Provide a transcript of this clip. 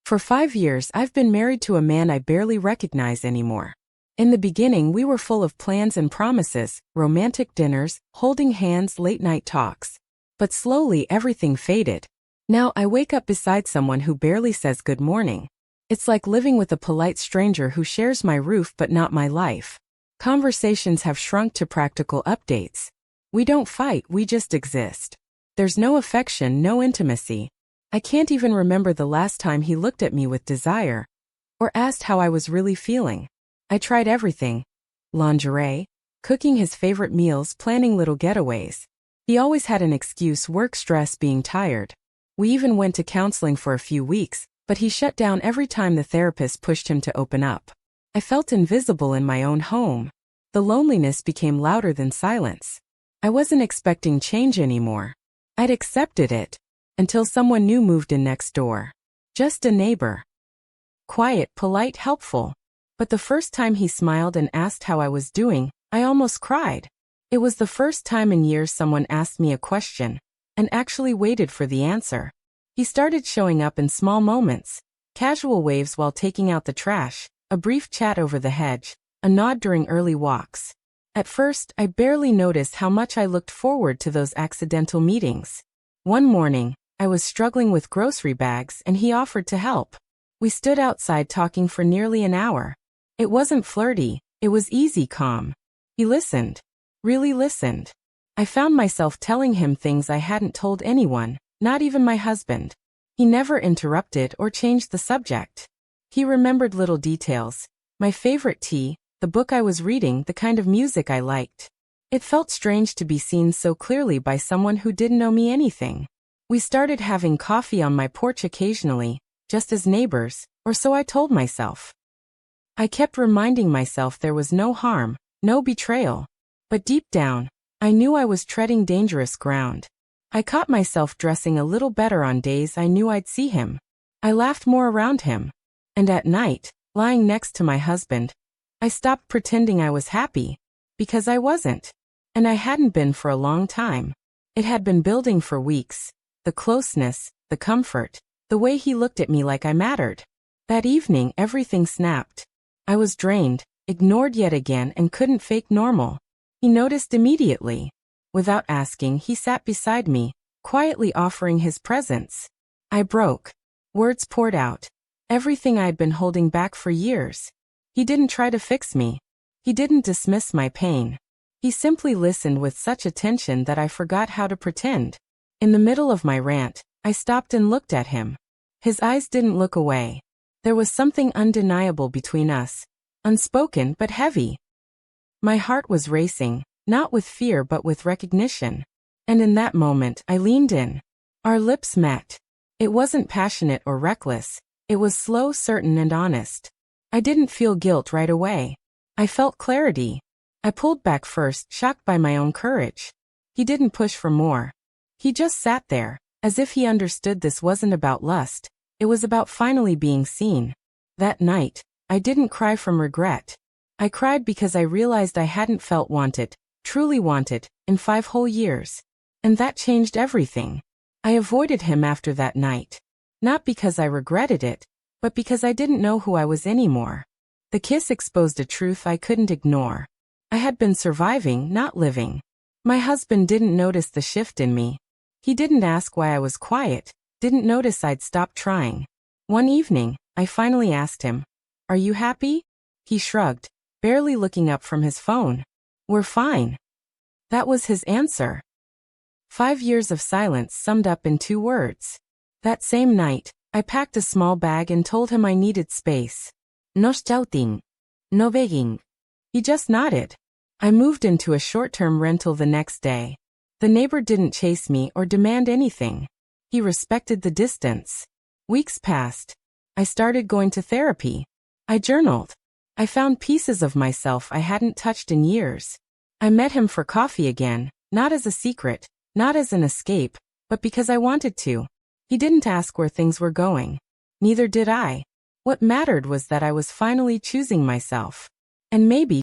For 5 years, I've been married to a man I barely recognize anymore. In the beginning, we were full of plans and promises, romantic dinners, holding hands, late-night talks. But slowly, everything faded. Now, I wake up beside someone who barely says good morning. It's like living with a polite stranger who shares my roof but not my life. Conversations have shrunk to practical updates. We don't fight, we just exist. There's no affection, no intimacy. I can't even remember the last time he looked at me with desire or asked how I was really feeling. I tried everything. Lingerie, cooking his favorite meals, planning little getaways. He always had an excuse: work stress, being tired. We even went to counseling for a few weeks, but he shut down every time the therapist pushed him to open up. I felt invisible in my own home. The loneliness became louder than silence. I wasn't expecting change anymore. I'd accepted it. Until someone new moved in next door. Just a neighbor. Quiet, polite, helpful. But the first time he smiled and asked how I was doing, I almost cried. It was the first time in years someone asked me a question and actually waited for the answer. He started showing up in small moments: casual waves while taking out the trash, a brief chat over the hedge, a nod during early walks. At first, I barely noticed how much I looked forward to those accidental meetings. One morning, I was struggling with grocery bags and he offered to help. We stood outside talking for nearly an hour. It wasn't flirty, it was easy, calm. He listened. Really listened. I found myself telling him things I hadn't told anyone, not even my husband. He never interrupted or changed the subject. He remembered little details: my favorite tea, the book I was reading, the kind of music I liked. It felt strange to be seen so clearly by someone who didn't know me anything. We started having coffee on my porch occasionally, just as neighbors, or so I told myself. I kept reminding myself there was no harm, no betrayal. But deep down, I knew I was treading dangerous ground. I caught myself dressing a little better on days I knew I'd see him. I laughed more around him. And at night, lying next to my husband, I stopped pretending I was happy. Because I wasn't. And I hadn't been for a long time. It had been building for weeks. The closeness, the comfort, the way he looked at me like I mattered. That evening, everything snapped. I was drained, ignored yet again, and couldn't fake normal. He noticed immediately. Without asking, he sat beside me, quietly offering his presence. I broke. Words poured out. Everything I'd been holding back for years. He didn't try to fix me. He didn't dismiss my pain. He simply listened with such attention that I forgot how to pretend. In the middle of my rant, I stopped and looked at him. His eyes didn't look away. There was something undeniable between us. Unspoken but heavy. My heart was racing, not with fear but with recognition. And in that moment, I leaned in. Our lips met. It wasn't passionate or reckless. It was slow, certain, and honest. I didn't feel guilt right away. I felt clarity. I pulled back first, shocked by my own courage. He didn't push for more. He just sat there, as if he understood this wasn't about lust. It was about finally being seen. That night, I didn't cry from regret. I cried because I realized I hadn't felt wanted, truly wanted, in 5 whole years. And that changed everything. I avoided him after that night. Not because I regretted it, but because I didn't know who I was anymore. The kiss exposed a truth I couldn't ignore. I had been surviving, not living. My husband didn't notice the shift in me. He didn't ask why I was quiet, didn't notice I'd stopped trying. One evening, I finally asked him, "Are you happy?" He shrugged, barely looking up from his phone. "We're fine." That was his answer. 5 years of silence summed up in 2 words. That same night, I packed a small bag and told him I needed space. No shouting. No begging. He just nodded. I moved into a short-term rental the next day. The neighbor didn't chase me or demand anything. He respected the distance. Weeks passed. I started going to therapy. I journaled. I found pieces of myself I hadn't touched in years. I met him for coffee again, not as a secret, not as an escape, but because I wanted to. He didn't ask where things were going. Neither did I. What mattered was that I was finally choosing myself. And maybe